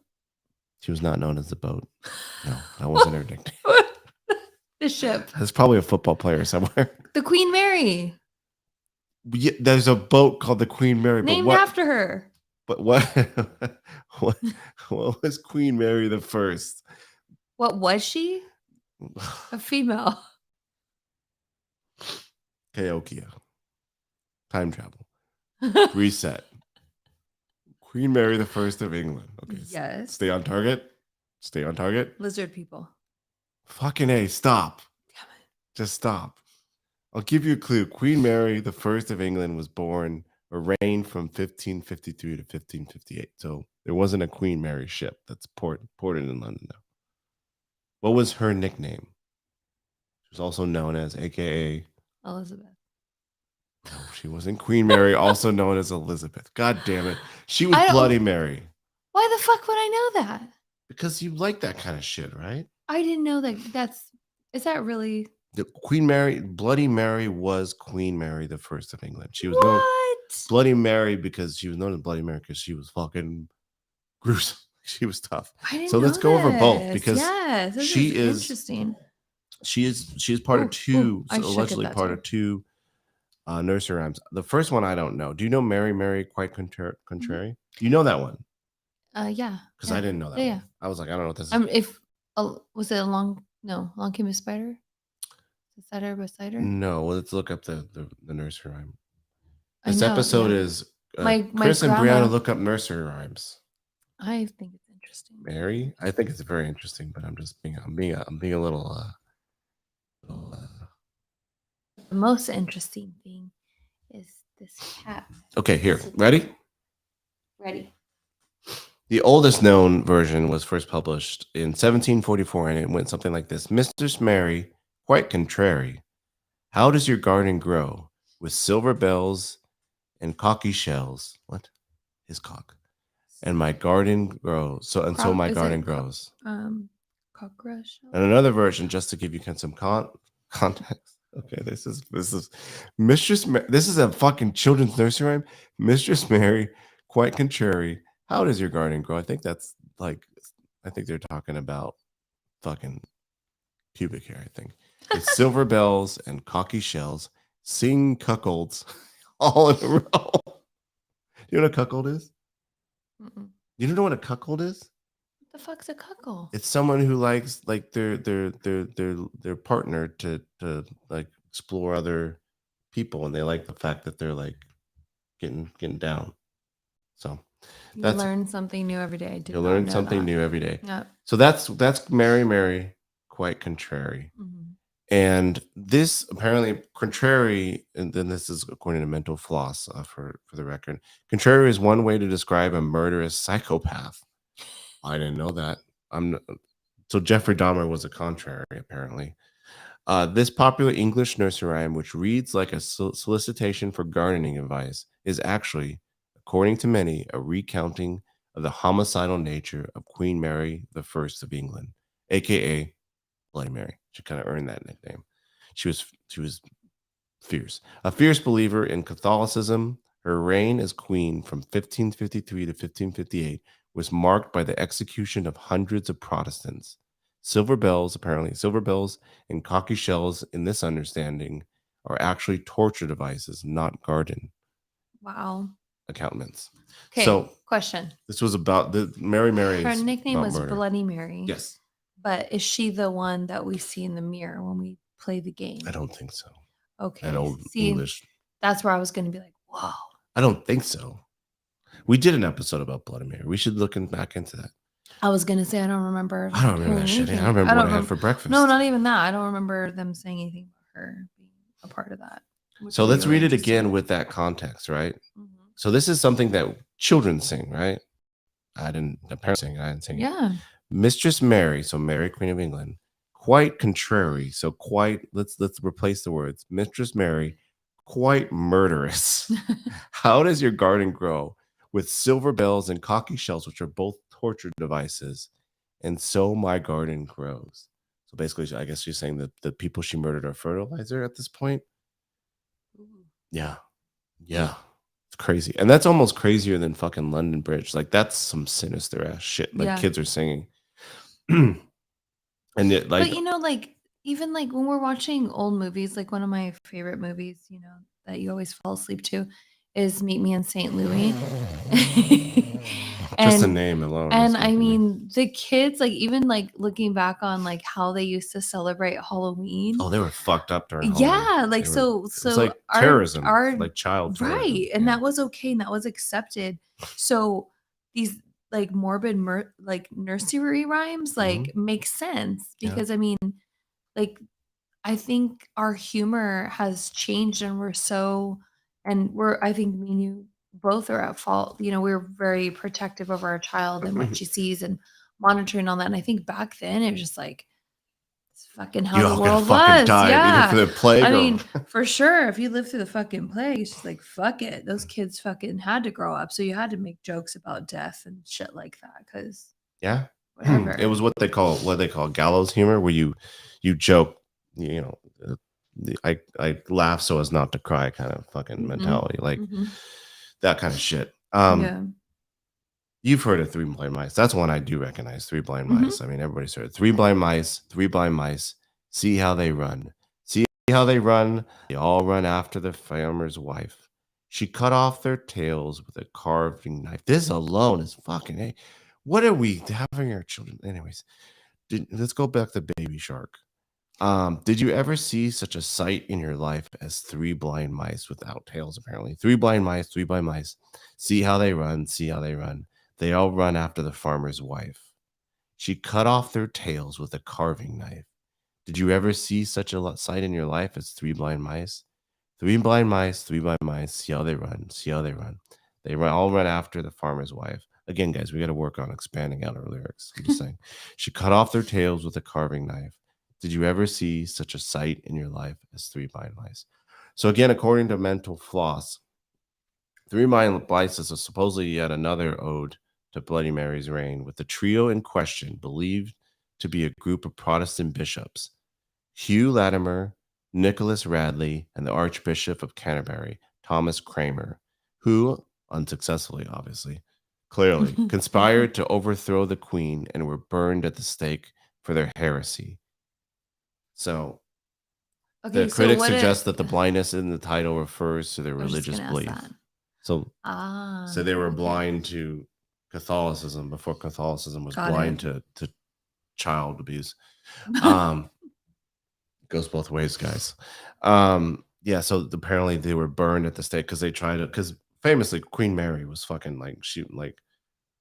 She was not known as the boat. No, that wasn't her nickname. The ship. There's probably a football player somewhere. The Queen Mary. Yeah, there's a boat called the Queen Mary. Named after her. But what was Queen Mary the First? What was she? A female. Cahokia. Time travel. Reset. Queen Mary the First of England. Okay. Yes. Stay on target. Stay on target. Lizard people. Fucking A, stop. Damn it. Just stop. I'll give you a clue. Queen Mary the First of England was born or reigned from 1553 to 1558. So there wasn't a Queen Mary ship that's ported in London now. What was her nickname? She was also known as AKA Elizabeth. No, she wasn't Queen Mary, also known as Elizabeth. God damn it. She was Bloody Mary. Why the fuck would I know that? Because you like that kind of shit, right? I didn't know that. Is that really? The Queen Mary, Bloody Mary was Queen Mary the First of England. She was known Bloody Mary because she was known as Bloody Mary because she was fucking gruesome. She was tough. So let's go over both because she is interesting. She is part of two, allegedly part of two nursery rhymes. The first one I don't know. Do you know Mary, Mary, quite contrary? Mm-hmm. You know that one? Yeah. Because I didn't know that. Yeah. I was like, I don't know what this is. Was it Along Came a Spider? Cider by Cider? No, let's look up the nursery rhyme. This episode is Chris and Brianna look up nursery rhymes. I think it's interesting. Mary, I think it's very interesting, but I'm being a little. The most interesting thing is this cat. Okay, here, ready? Ready. The oldest known version was first published in 1744, and it went something like this: Mistress Mary, quite contrary, how does your garden grow? With silver bells and cocky shells. What? His cock. And my garden grows. So my garden grows. Cockroach. And another version, just to give you some context. Okay, this is this is a fucking children's nursery rhyme. Mistress Mary, quite contrary, how does your garden grow? I think they're talking about fucking pubic hair, I think. With silver bells and cocky shells, sing cuckolds all in a row. You know what a cuckold is? Mm-mm. You don't know what a cuckold is? What the fuck's a cuckold? It's someone who likes like their partner to like explore other people, and they like the fact that they're like getting down. So You that's learn something new every day. I did you'll not learn know something that. new every day. Yeah. So that's Mary Mary, quite contrary. Mm-hmm. And this apparently contrary, and then this is according to Mental Floss for the record. Contrary is one way to describe a murderous psychopath. I didn't know that. So Jeffrey Dahmer was a contrary, apparently. This popular English nursery rhyme, which reads like a solicitation for gardening advice, is actually, according to many, a recounting of the homicidal nature of Queen Mary the First of England, aka Bloody Mary. She kind of earned that nickname. She was fierce, a fierce believer in Catholicism. Her reign as queen from 1553 to 1558 was marked by the execution of hundreds of Protestants. Silver bells and cocky shells in this understanding are actually torture devices, not garden Wow. accoutrements. Okay. So question. this was about the Mary Mary. Her nickname was murder. Bloody Mary. Yes. But is she the one that we see in the mirror when we play the game? I don't think so. Okay. That old English. That's where I was going to be like, whoa. I don't think so. We did an episode about Bloody Mary. We should look back into that. I was going to say, I don't remember. I don't remember that shit. I don't remember what I had for breakfast. No, not even that. I don't remember them saying anything about her being a part of that. So let's read it again with that context, right? Mm-hmm. So this is something that children sing, right? I didn't sing it. Yeah. Mistress Mary, so Mary, Queen of England, quite contrary. So quite, let's replace the words. Mistress Mary, quite murderous. How does your garden grow? With silver bells and cocky shells, which are both torture devices. And so my garden grows. So basically, I guess she's saying that the people she murdered are fertilizer at this point. Yeah. Yeah. It's crazy. And that's almost crazier than fucking London Bridge. Like, that's some sinister ass shit. Like, kids are singing. And it, like, but you know, like, even like when we're watching old movies, like one of my favorite movies, you know, that you always fall asleep to is Meet Me in St. Louis. Just the name alone. And I mean, the kids, like, even like looking back on like how they used to celebrate Halloween. Oh, they were fucked up during Halloween. Yeah, like so like terrorism, like child terrorism. Right, and that was okay, and that was accepted. So these like morbid like nursery rhymes like make sense because I mean, like, I think our humor has changed, and I think me and you both are at fault. You know, we're very protective of our child and what she sees and monitoring all that. And I think back then it was just like, it's fucking how the world was. Yeah. For the plague. I mean, for sure. If you lived through the fucking plague, it's just like, fuck it. Those kids fucking had to grow up. So you had to make jokes about death and shit like that. Cause whatever. It was what they call gallows humor, where you joke, you know, I laugh so as not to cry kind of fucking mentality, like that kind of shit. You've heard of Three Blind Mice. That's one I do recognize. Three Blind Mice. I mean, everybody's heard Three Blind Mice. See how they run. They all run after the farmer's wife. She cut off their tails with a carving knife. This alone is fucking, hey, what are we having our children? Anyways, let's go back to Baby Shark. Did you ever see such a sight in your life as three blind mice without tails, apparently? Three blind mice. See how they run. They all run after the farmer's wife. She cut off their tails with a carving knife. Did you ever see such a sight in your life as three blind mice? Three blind mice, see how they run. They all run after the farmer's wife. Again, guys, we got to work on expanding out our lyrics. I'm just saying. She cut off their tails with a carving knife. Did you ever see such a sight in your life as three blind mice? So again, according to Mental Floss, Three Blind Mice is supposedly yet another ode to Bloody Mary's reign, with the trio in question believed to be a group of Protestant bishops: Hugh Latimer, Nicholas Radley, and the Archbishop of Canterbury, Thomas Cranmer, who, unsuccessfully, obviously, clearly, conspired to overthrow the queen and were burned at the stake for their heresy. So Okay, the so critics what suggest that the blindness in the title refers to their I was just religious gonna ask belief. that. So they were Okay. blind to Catholicism before Catholicism was Got blind it. to child abuse. Goes both ways, guys. Yeah, so apparently they were burned at the stake because they tried to, because famously Queen Mary was fucking like shooting, like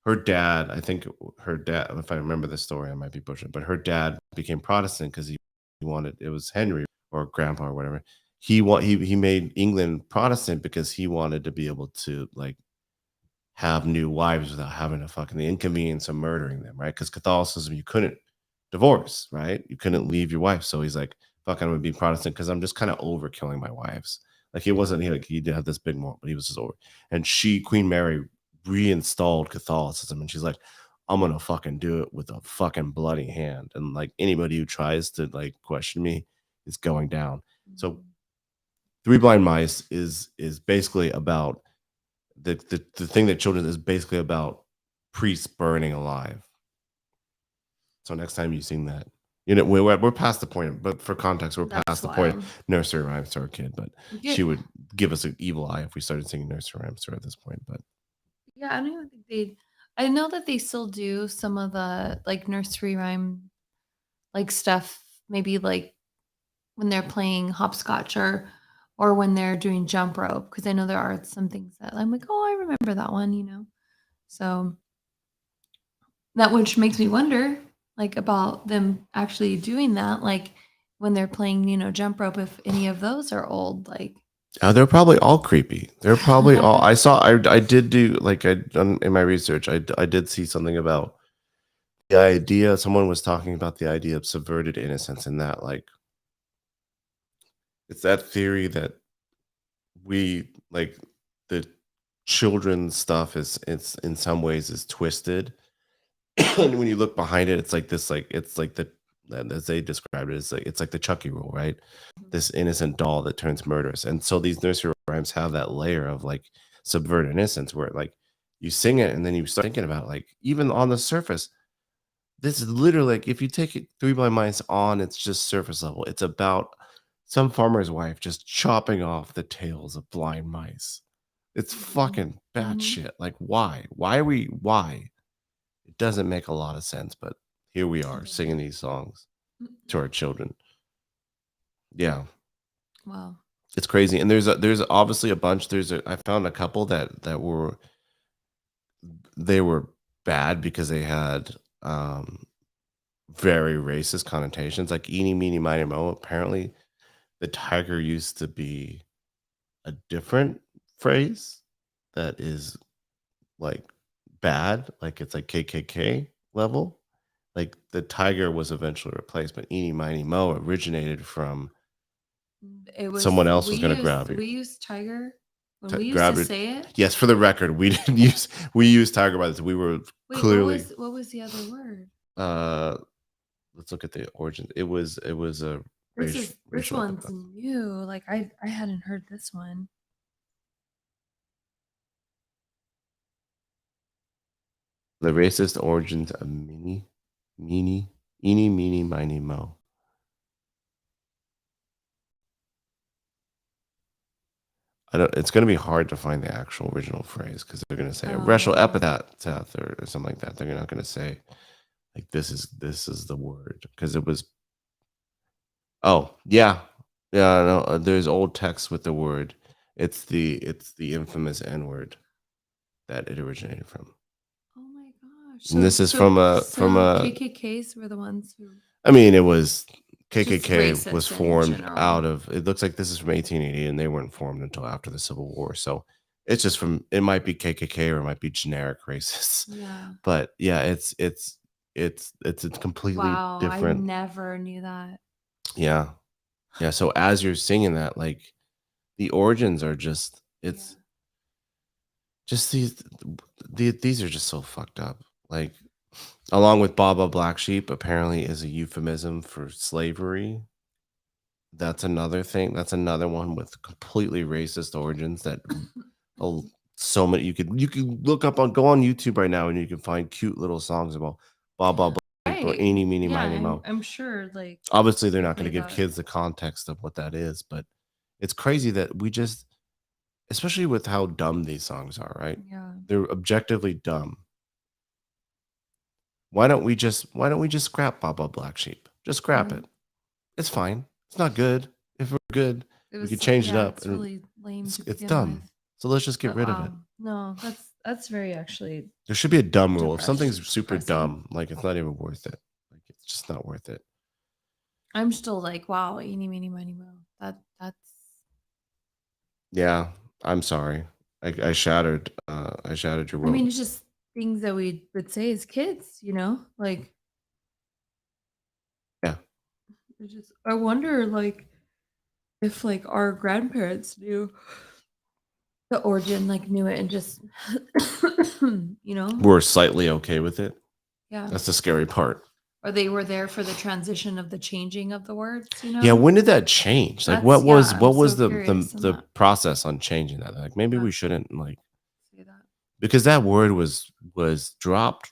her dad, I think her dad, if I remember the story, I might be butchering, but her dad became Protestant because he wanted, it was Henry or grandpa or whatever. He made England Protestant because he wanted to be able to like have new wives without having to fucking the inconvenience of murdering them, right? Because Catholicism, you couldn't divorce, right? You couldn't leave your wife. So he's like, fuck, I'm gonna be Protestant because I'm just kind of over killing my wives. Like he did have this big moment, but he was just over. And Queen Mary, reinstalled Catholicism, and she's like, I'm gonna fucking do it with a fucking bloody hand. And like anybody who tries to like question me is going down. So Three Blind Mice is basically about the thing that children is basically about priests burning alive. So next time you've seen that, you know, we're past the point, but for context, we're past the point of nursery rhymes to our kid, but she would give us an evil eye if we started singing nursery rhymes to her at this point. But yeah, I don't even think they. I know that they still do some of the like nursery rhyme like stuff, maybe like when they're playing hopscotch or when they're doing jump rope, because I know there are some things that I'm like, oh, I remember that one, you know. So that which makes me wonder, like about them actually doing that, like when they're playing, you know, jump rope, if any of those are old, like. they're probably all creepy. They're probably all. I did do like in my research. I did see something about the idea. Someone was talking about the idea of subverted innocence, and that like it's that theory that we like the children's stuff is it's in some ways is twisted. And when you look behind it, it's like this, like it's like the as they described it, it's like the Chucky rule, right? This innocent doll that turns murderous. And so these nursery rhymes have that layer of like subvert innocence where like you sing it and then you start thinking about like even on the surface, this is literally like if you take it Three Blind Mice on, it's just surface level. It's about some farmer's wife just chopping off the tails of blind mice. It's fucking bad shit. Like why? Why? It doesn't make a lot of sense, but here we are singing these songs to our children. Yeah. Wow. It's crazy. And there's obviously a bunch. I found a couple that were they were bad because they had very racist connotations, like eeny meeny miny mo. Apparently the tiger used to be a different phrase that is like bad, like it's like KKK level. Like the tiger was eventually replaced, but eeny miny mo originated from It was someone else was going to grab you. we used tiger when we used Grab to it. say it. Yes, for the record, we used tiger by this. We were Wait, clearly what was the other word? let's look at the origin. It was a This racial one's epithet. new. Like I hadn't heard this one. The racist origins of eeny, meeny, miny, mo. It's going to be hard to find the actual original phrase because they're going to say a racial epithet or something like that. They're not going to say like this is the word because it was. Oh yeah, no. There's old text with the word. It's the infamous N word that it originated from. Oh my gosh! And this is from a KKKs were the ones who. I mean, it was Just KKK was racist in formed general. out of. It looks like this is from 1880, and they weren't formed until after the Civil War. So It's just it might be KKK or it might be generic racists. Yeah. But yeah, it's a completely Wow, I different. never knew that. Yeah. Yeah. So as you're singing that, like the origins are just it's just these are just so fucked up. Like along with Baba Black Sheep apparently is a euphemism for slavery. That's another thing. That's another one with completely racist origins that oh, so many you could look up on go on YouTube right now and you can find cute little songs about Baba Black Sheep or Right. Eeny Meeny Yeah, Miny Mo. I'm sure like Obviously, they're they not going play to give that. kids the context of what that is, but it's crazy that we just, especially with how dumb these songs are, right? Yeah. They're objectively dumb. Why don't we just scrap Baba Black Sheep? Just scrap Yeah. it. It's fine. It's not good. If we're good, It we was could change it up. it's And really lame to it's begin dumb. with. So let's just get But rid of it. wow. No, that's very actually There should be a dumb rule. If something's super depressing. dumb, like it's not even worth it. Like it's just not worth it. I'm still like, wow, eeny meeny miny mo. That's Yeah, I'm sorry. I shattered your I world. mean, it's just things that we would say as kids, you know? Like Yeah. it's just I wonder like if like our grandparents knew the origin, like knew it and just you know? We're slightly okay with it. Yeah. That's the scary part. Or they were there for the transition of the changing of the words, you know? Yeah, when did that change? Like That's what I'm was so curious on the that. process on changing that? Like maybe Yeah. we shouldn't like Say that. because that word was dropped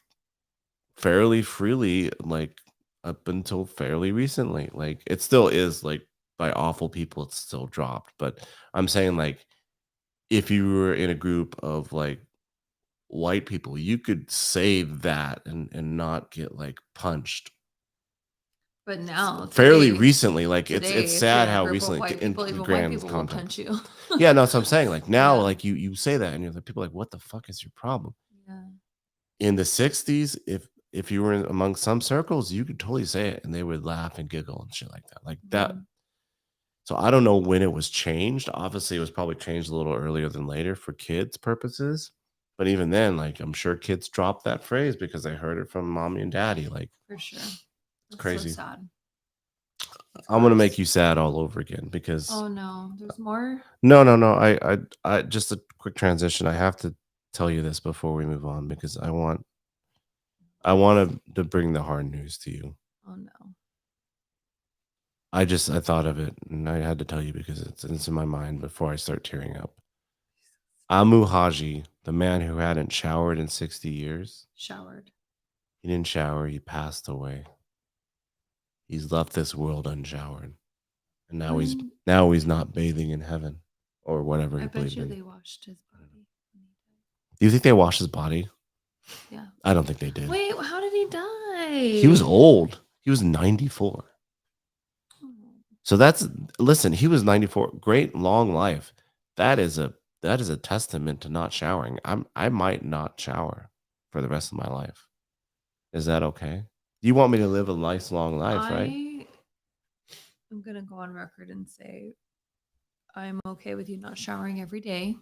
fairly freely like up until fairly recently. Like it still is like by awful people it's still dropped, but I'm saying like if you were in a group of like white people, you could say that and not get like punched. But now, Fairly today, recently, like it's if you're sad in a how group of recently white in people, even white grand people will punch context. you. Yeah, no, that's what I'm saying. Like now, Yeah. like you say that, and you're like, people are like, what the fuck is your problem? Yeah. In the '60s, if you were among some circles, you could totally say it, and they would laugh and giggle and shit like that, like that. Mhm. So I don't know when it was changed. Obviously, it was probably changed a little earlier than later for kids' purposes. But even then, like I'm sure kids dropped that phrase because they heard it from mommy and daddy. Like For sure. It's crazy. so sad. I'm gonna make you sad all over again because Oh no, there's more. no. I just a quick transition. I have to tell you this before we move on because I want to bring the hard news to you. Oh no. I thought of it and I had to tell you because it's in my mind before I start tearing up. Amu Haji, the man who hadn't showered in 60 years, Showered. he didn't shower. He passed away. He's left this world unshowered, and now he's not bathing in heaven or whatever he I bet believed you in. they washed his body. Do you think they washed his body? Yeah. I don't think they did. Wait, how did he die? He was old. He was 94. Oh. So listen, he was 94. Great long life. That is a testament to not showering. I might not shower for the rest of my life. Is that okay? You want me to live a nice long life, right? I'm gonna go on record and say I'm okay with you not showering every day.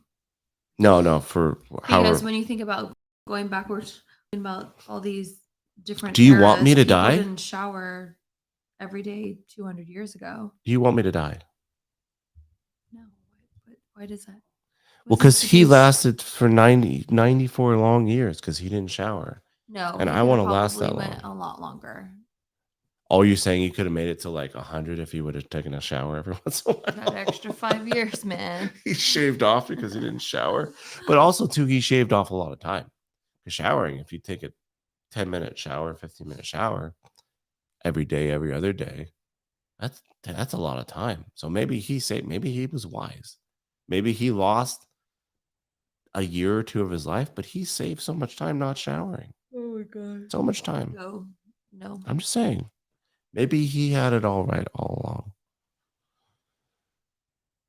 No, for Because however. when you think about going backwards, about all these different Do you want me to people die? didn't shower every day 200 years ago. Do you want me to die? No, why does that? Well, because he lasted for 94 long years because he didn't shower. No, and he I could want have to last that probably went long. a lot longer. Oh, you're saying you could have made it to like 100 if he would have taken a shower every once in a while? That extra 5 years, man. He shaved off because he didn't shower. But also, too, he shaved off a lot of time. Because showering, if you take a 10-minute shower, 15-minute shower every day, every other day, that's a lot of time. So maybe he was wise. Maybe he lost a year or two of his life, but he saved so much time not showering. Oh my god. So much time. No. I'm just saying. Maybe he had it all right all along.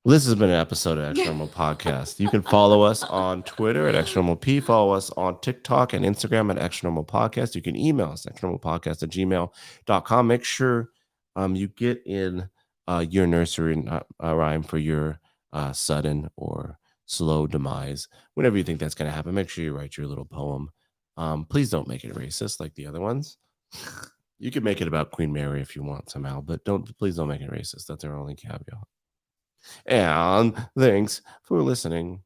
Well, this has been an episode of Extra Normal Podcast. You can follow us on Twitter at Extra Normal P. Follow us on TikTok and Instagram at Extra Normal Podcast. You can email us at extranormalpodcast@gmail.com. Make sure you get in your nursery rhyme for your sudden or slow demise. Whenever you think that's going to happen, make sure you write your little poem. Please don't make it racist like the other ones. You can make it about Queen Mary if you want somehow, but please don't make it racist. That's our only caveat. And thanks for listening.